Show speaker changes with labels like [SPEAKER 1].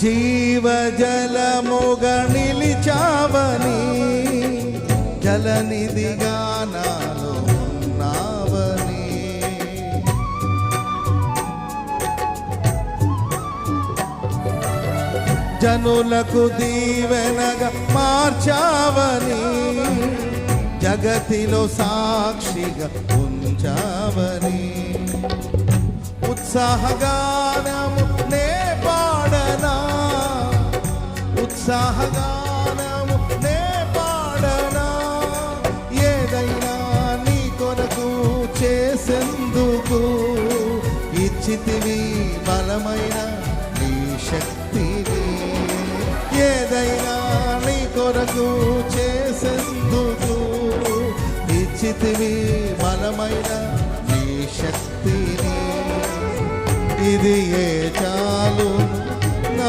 [SPEAKER 1] జీవజలముగా నిలిచావని, జలనిధిగా నాలో ఉన్నావని, జనులకు దీవెనగా మార్చావని, జగతిలో సాక్షిగా ఉంచావని, ఉత్సాహగానము నే పాడనా, ఉత్సాహగానము నే పాడనా, ఏదైనా నీ కొరకు చేసేందుకు ఇచ్చితివి బలమైన నీ శక్తిని, ఏదైనా నీ కొరకు చేసేందుకు ఇచ్చితివి బలమైన నీ శక్తిని, ఇది ఏ చాలు